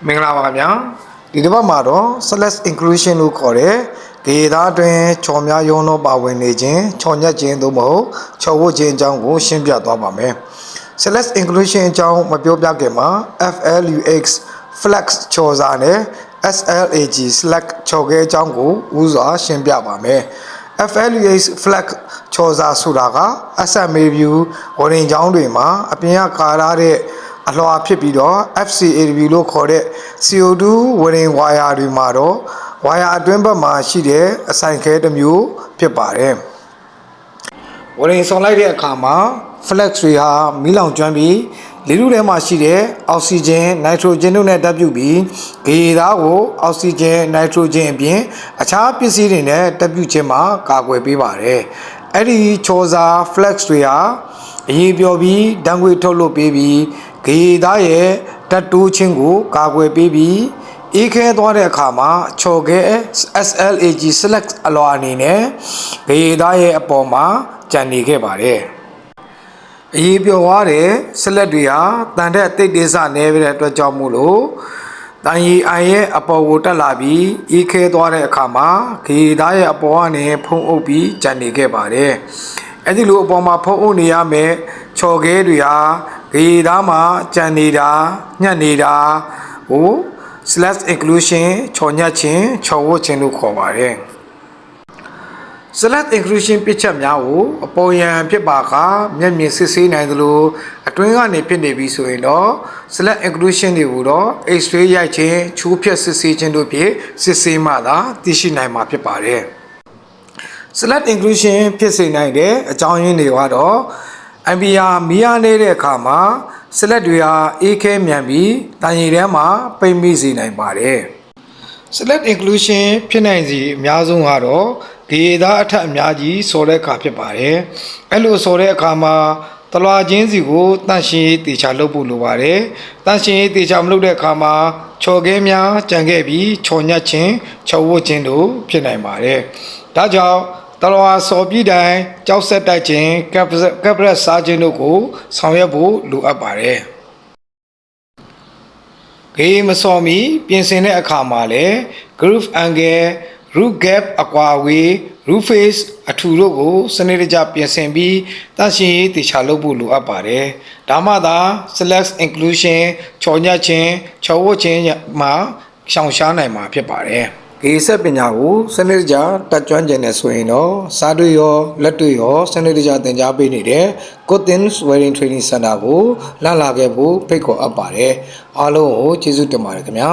မင်္ဂလာပါခင်ဗျာဒီတစ်ပတ်မှာတော့ select inclusion လို့ခေါ်တဲ့ဒေတာတွင်ချော်များရုံးသောပါဝင်နေခြင်းချော်ညက်ခြင်းသို့မဟုတ်ချော်ဝတ်ခြင်းအကြောင်းကိုရှင်းပြသွားပါမယ် select inclusion အကြောင်းမပြောပြခင်မှာ FLUX flex ချော်စာနဲ့ SLAG select ချော်ခဲအကြောင်းကိုဦးစွာရှင်းပြပါမယ် FLUX flex ချော်စာဆိုတာက SMA view ဝရင်ကြောင်းတွေမှာအပြင်ကကာရတဲ့အလွှာဖြစ်ပြီးတော့ FCAW လို့ခေါ်တဲ့ CO2 ဝရင်ဝါယာတွေမှာတော့ဝါယာအတွင်းဘက်မှာရှိတဲ့အဆိုင်ခဲတစ်မျိုးဖြစ်ပါတယ်ဝရင်ဆောင်လိုက်တဲ့အခါမှာ flex တွေဟာမီးလောင်ကျွမ်းပြီးလေထုထဲမှာရှိတဲ့အောက်ဆီဂျင်နိုက်ထရိုဂျင်တို့နဲ့တပ်ပြုပြီးဂေသားကိုအောက်ဆီဂျင်နိုက်ထရိုဂျင်အပြင်အခြားပစ္စည်းတွေနဲ့တပ်ပြုခြင်းမှာကာကွယ်ပေးပါတယ်အဲ့ဒီချောစာ flex တွေဟာအရေးပြောပြီးဓာတ်ငွေထုတ်လုပ်ပေးပြီးဂေသားရဲ့ဓာတ်တိုးခြင်းကိုကာကွယ်ပေးပြီးအေးခဲသွားတဲ့အခါမှာချော်ခဲ SLAG select အလွှာအနေနဲ့ဂေသားရဲ့အပေါ်မှာကျန်နေခဲ့ပါတယ်အရေးပြောသွားတဲ့ဆက်လက်တွေဟာတန်တဲ့တိတ်တေးစနေပြတဲ့အတွက်ကြောင့်မို့လို့တန်ရီအိုင်ရဲ့အပေါ်ကိုတက်လာပြီးအေးခဲသွားတဲ့အခါမှာဂေသားရဲ့အပေါ်ကနေဖုံးအုပ်ပြီးကျန်နေခဲ့ပါတယ်အဲ့ဒီလိုအပေါ်မှာဖုံးအုပ်နေရမယ်ချော်ခဲတွေဟာဂေသားမှာကျန်နေတာညှက်နေတာဟို slash inclusion ချော်ညက်ခြင်းချော်ဝတ်ခြင်းလို့ခေါ်ပါတယ် select inclusion ပြချက်များကိုအပေါ်ယံဖြစ်ပါကမျက်မြင်စစ်ဆေးနိုင်သလိုအတွင်းကနေဖြစ်နေပြီဆိုရင်တော့ select inclusion တွေကိုတော့ X-ray ရိုက်ခြင်းချိုးဖြတ်စစ်ဆေးခြင်းတို့ဖြင့်စစ်ဆေးမှသာသိရှိနိုင်မှာဖြစ်ပါတယ် select inclusion ဖြစ်စေနိုင်တဲ့အကြောင်းရင်းတွေကတော့ MBR မီးအားနေတဲ့အခါမှာ select တွေဟာအေးခဲမြန်ပြီးတန်ရည်ထဲမှာပိတ်မိစေနိုင်ပါတယ် select inclusion ဖြစ်နိုင်စီအများဆုံးကတော့ဒေတာအထက်အများကြီးစော်တဲ့အခါဖြစ်ပါတယ်အဲ့လိုစော်တဲ့အခါမှာတလွာချင်းစီကိုတန့်ရှင်းရေးတေချာလုပ်ဖို့လိုပါတယ်တန့်ရှင်းရေးတေချာမလုပ်တဲ့အခါမှာချော်ခဲများကြံခဲ့ပြီးချော်ညက်ခြင်းချော်ဝတ်ခြင်းတို့ဖြစ်နိုင်ပါတယ်ဒါကြောင့်တလွာစော်ပြီးတိုင်းကြောက်ဆက်တိုက်ခြင်းကပ်ရက်စားခြင်းတို့ကိုဆောင်ရွက်ဖို့လိုအပ်ပါတယ်ဂေးမစော်မီပြင်ဆင်တဲ့အခါမှာလည်း groove angle root gap အကွာအဝေး root face အထူတို့ကိုစနစ်တကျပြင်ဆင်ပြီးတန့်ရှင်းရေးတေချာလုပ်ဖို့လိုအပ်ပါတယ်ဒါမှသာ select inclusion ချော်ညက်ခြင်းချော်ဝတ်ခြင်းမှာရှောင်ရှားနိုင်မှာဖြစ်ပါတယ်ဂေးဆက်ပညာကိုစနစ်တကျတက်ကျွမ်းကျင်နေဆိုရင်တော့စားတွေ့ရောလက်တွေ့ရောစနစ်တကျသင်ကြားပေးနေတဲ့ Cottins Welding Training Center ကိုလာခဲ့ဖို့ဖိတ်ခေါ်အပ်ပါတယ်အားလုံးကိုကျေးဇူးတင်ပါတယ်ခင်ဗျာ